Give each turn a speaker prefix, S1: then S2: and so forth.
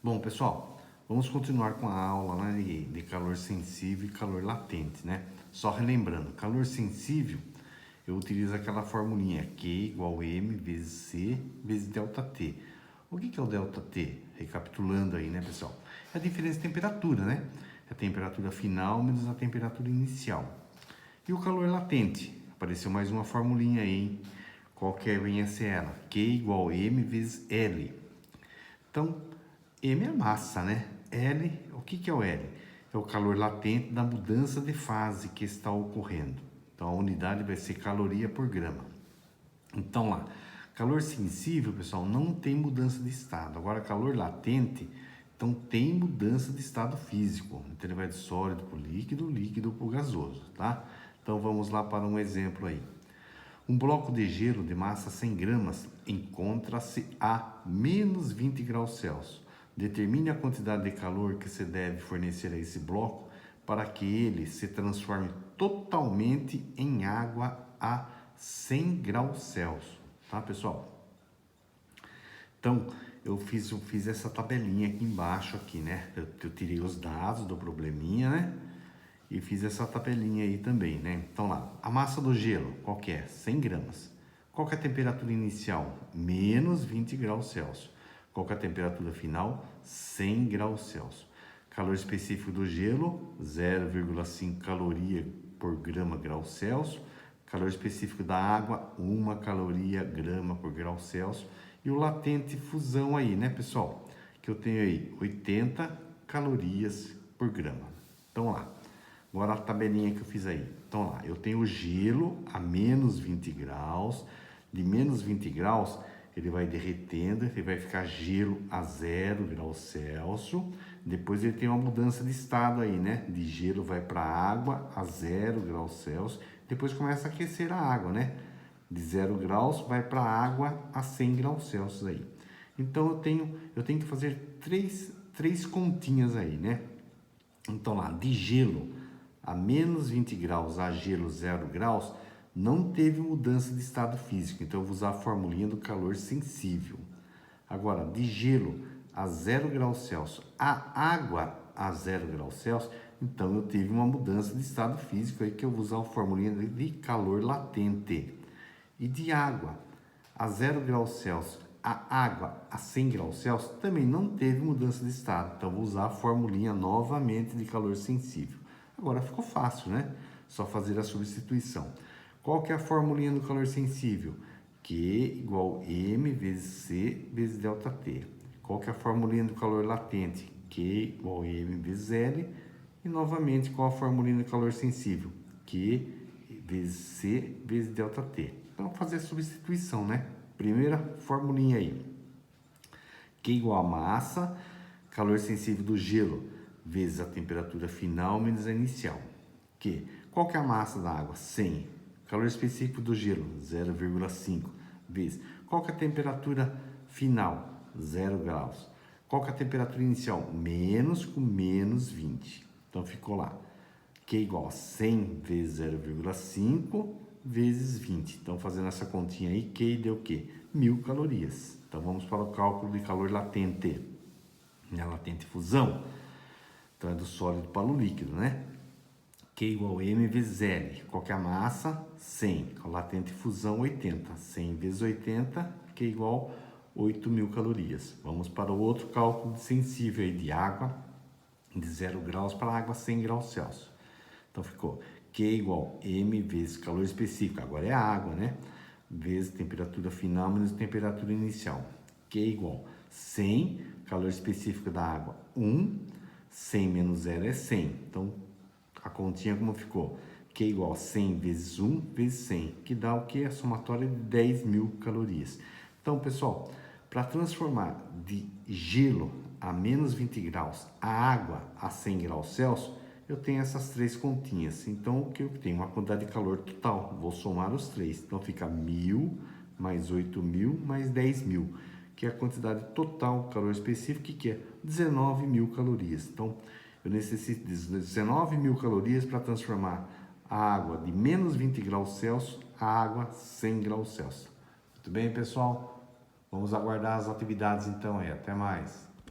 S1: Bom, pessoal, vamos continuar com a aula, né, de calor sensível e calor latente, né? Só relembrando, calor sensível, eu utilizo aquela formulinha Q igual M vezes C vezes ΔT. O que é o ΔT? Recapitulando aí, né, pessoal? É a diferença de temperatura, né? É a temperatura final menos a temperatura inicial. E o calor latente? Apareceu mais uma formulinha aí, hein? Qual que vem a ser ela? Q igual M vezes L. Então, M é a massa, né? L, o que é o L? É o calor latente da mudança de fase que está ocorrendo. Então, a unidade vai ser caloria por grama. Então, lá, calor sensível, pessoal, não tem mudança de estado. Agora, calor latente, então tem mudança de estado físico. Então, ele vai de sólido para o líquido, líquido para o gasoso, tá? Então, vamos lá para um exemplo aí. Um bloco de gelo de massa 100 gramas encontra-se a menos 20 graus Celsius. Determine a quantidade de calor que se deve fornecer a esse bloco para que ele se transforme totalmente em água a 100 graus Celsius. Tá, pessoal? Então, eu fiz essa tabelinha aqui embaixo, aqui, né? Eu tirei os dados do probleminha, né? E fiz essa tabelinha aí também, né? Então lá, a massa do gelo, qual que é? 100 gramas. Qual que é a temperatura inicial? Menos 20 graus Celsius. Qual que é a temperatura final? 100 graus Celsius. Calor específico do gelo, 0,5 caloria por grama grau Celsius. Calor específico da água, 1 caloria grama por grau Celsius. E o latente fusão aí, né, pessoal? Que eu tenho aí 80 calorias por grama. Então lá. Agora a tabelinha que eu fiz aí. Então lá, eu tenho o gelo a menos 20 graus. De menos 20 graus, ele vai derretendo, ele vai ficar gelo a 0 graus Celsius. Depois ele tem uma mudança de estado aí, né? De gelo vai para água a 0 graus Celsius. Depois começa a aquecer a água, né? De 0 graus vai para água a 100 graus Celsius aí. Então eu tenho que fazer três continhas aí, né? Então lá, de gelo a menos 20 graus a gelo 0 graus, não teve mudança de estado físico. Então, eu vou usar a formulinha do calor sensível. Agora, de gelo a 0 graus Celsius, a água a 0 graus Celsius, então eu tive uma mudança de estado físico aí que eu vou usar a formulinha de calor latente. E de água a 0 graus Celsius, a água a 100 graus Celsius, também não teve mudança de estado. Então, eu vou usar a formulinha novamente de calor sensível. Agora ficou fácil, né? Só fazer a substituição. Qual que é a formulinha do calor sensível? Q igual M vezes C vezes ΔT. Qual que é a formulinha do calor latente? Q igual M vezes L. E novamente, qual a formulinha do calor sensível? Q vezes C vezes ΔT. Então, fazer a substituição, né? Primeira formulinha aí. Q igual a massa, calor sensível do gelo, vezes a temperatura final menos a inicial. Qual que é a massa da água? 100. Calor específico do gelo, 0,5 vezes. Qual que é a temperatura final? 0 graus. Qual que é a temperatura inicial? Menos com menos 20. Então, ficou lá. Q igual a 100 vezes 0,5 vezes 20. Então, fazendo essa continha aí, Q deu o quê? 1000 calorias. Então, vamos para o cálculo de calor latente. Na latente fusão. Então, é do sólido para o líquido, né? Q igual a M vezes L. Qual que é a massa? 100. A latente fusão, 80. 100 vezes 80, Q igual a 8.000 calorias. Vamos para o outro cálculo sensível aí de água, de 0 graus para água 100 graus Celsius. Então, ficou Q igual a M vezes calor específico. Agora é a água, né? Vezes temperatura final menos temperatura inicial. Q igual a 100, calor específico da água, 1. 100 menos 0 é 100. Então, a continha como ficou? Q igual a 100 vezes 1 vezes 100, que dá o que? A somatória de 10.000 calorias. Então, pessoal, para transformar de gelo a menos 20 graus a água a 100 graus Celsius, eu tenho essas três continhas. Então, o que eu tenho? Uma quantidade de calor total. Vou somar os três. Então, fica 1.000 mais 8.000 mais 10.000. Que é a quantidade total, calor específico, que é 19.000 calorias. Então, eu necessito de 19.000 calorias para transformar a água de menos 20 graus Celsius a água 100 graus Celsius. Muito bem, pessoal? Vamos aguardar as atividades então aí. Até mais.